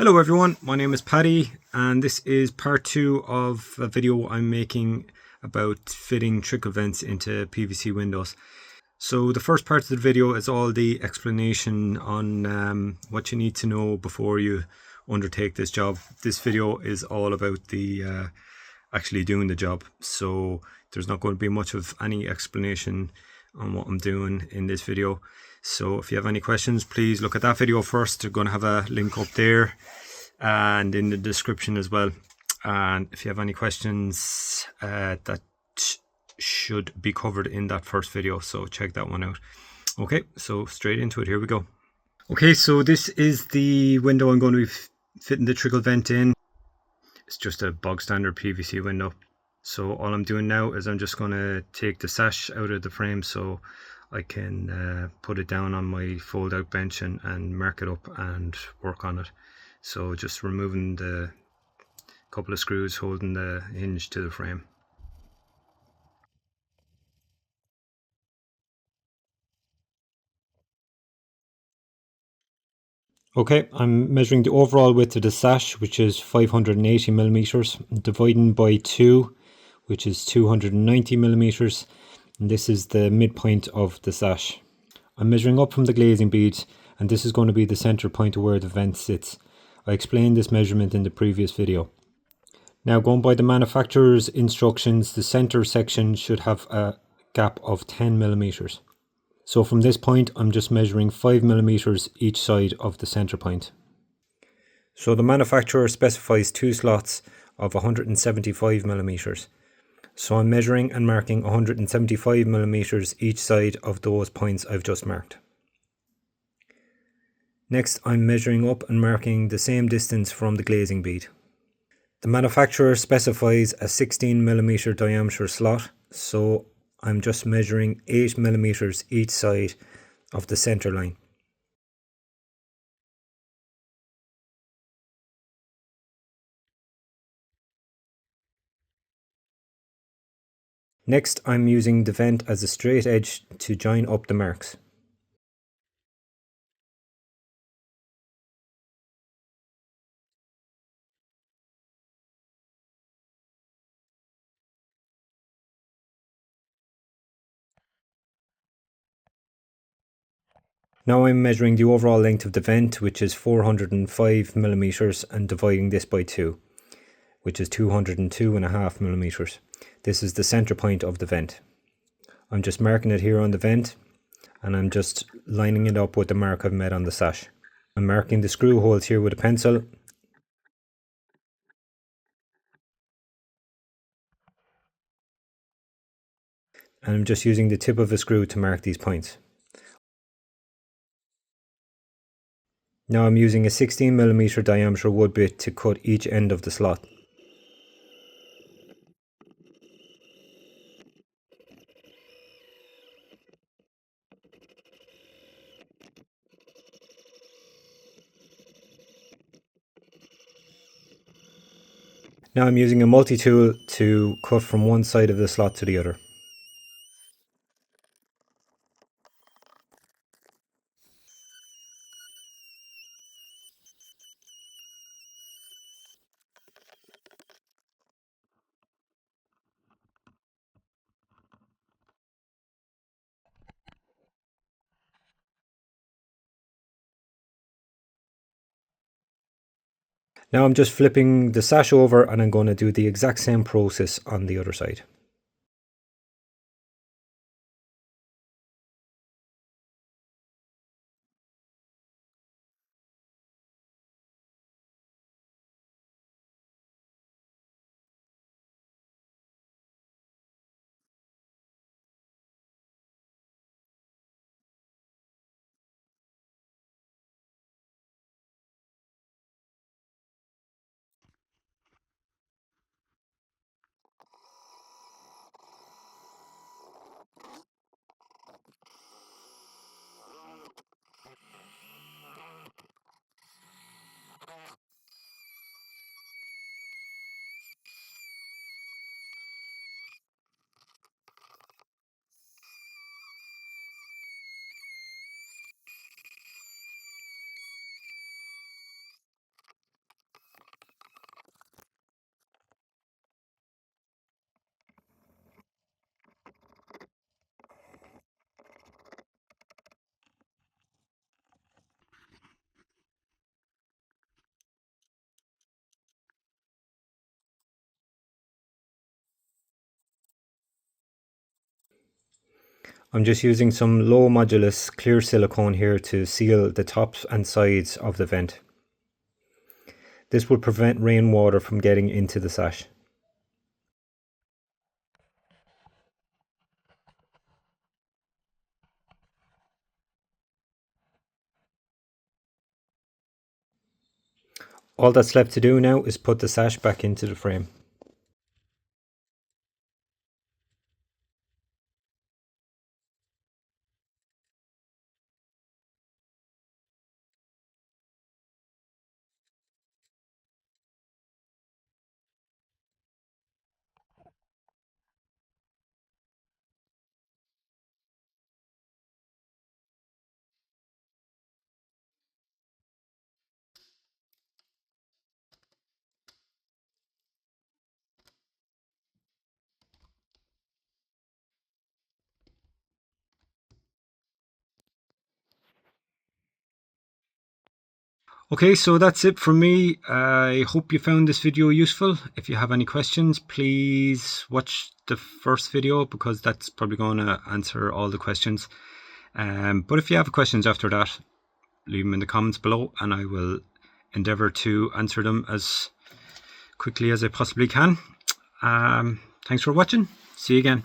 Hello everyone, my name is Paddy and this is part 2 of a video I'm making about fitting trickle vents into PVC windows. So the first part of the video is all the explanation on what you need to know before you undertake this job. This video is all about the actually doing the job, so there's not going to be much of any explanation on what I'm doing in this video. So if you have any questions, please look at that video first. They're going to have a link up there and in the description as well. And if you have any questions, that should be covered in that first video, so check that one out. Okay, so straight into it, here we go. Okay, so this is the window I'm going to be fitting the trickle vent in. It's just a bog standard PVC window. So all I'm doing now is I'm just going to take the sash out of the frame so I can put it down on my fold out bench and mark it up and work on it. So just removing the couple of screws holding the hinge to the frame. Okay, I'm measuring the overall width of the sash, which is 580 millimeters, dividing by 2, which is 290 millimeters. And this is the midpoint of the sash. I'm measuring up from the glazing bead, and this is going to be the center point of where the vent sits. I explained this measurement in the previous video. Now, going by the manufacturer's instructions, the center section should have a gap of 10 millimeters. So from this point, I'm just measuring 5 millimeters each side of the center point. So the manufacturer specifies 2 slots of 175 millimeters. So I'm measuring and marking 175 millimeters each side of those points I've just marked. Next, I'm measuring up and marking the same distance from the glazing bead. The manufacturer specifies a 16 millimeter diameter slot, so I'm just measuring 8 millimeters each side of the center line. Next, I'm using the vent as a straight edge to join up the marks. Now I'm measuring the overall length of the vent, which is 405 millimeters, and dividing this by 2, which is 202.5 millimeters. This is the center point of the vent. I'm just marking it here on the vent, and I'm just lining it up with the mark I've made on the sash. I'm marking the screw holes here with a pencil. And I'm just using the tip of a screw to mark these points. Now I'm using a 16 millimeter diameter wood bit to cut each end of the slot. Now I'm using a multi-tool to cut from one side of the slot to the other. Now I'm just flipping the sash over, and I'm going to do the exact same process on the other side. I'm just using some low-modulus clear silicone here to seal the tops and sides of the vent. This will prevent rainwater from getting into the sash. All that's left to do now is put the sash back into the frame. Okay, so that's it from me. I hope you found this video useful. If you have any questions, please watch the first video because that's probably going to answer all the questions. But if you have questions after that, leave them in the comments below and I will endeavour to answer them as quickly as I possibly can. Thanks for watching. See you again.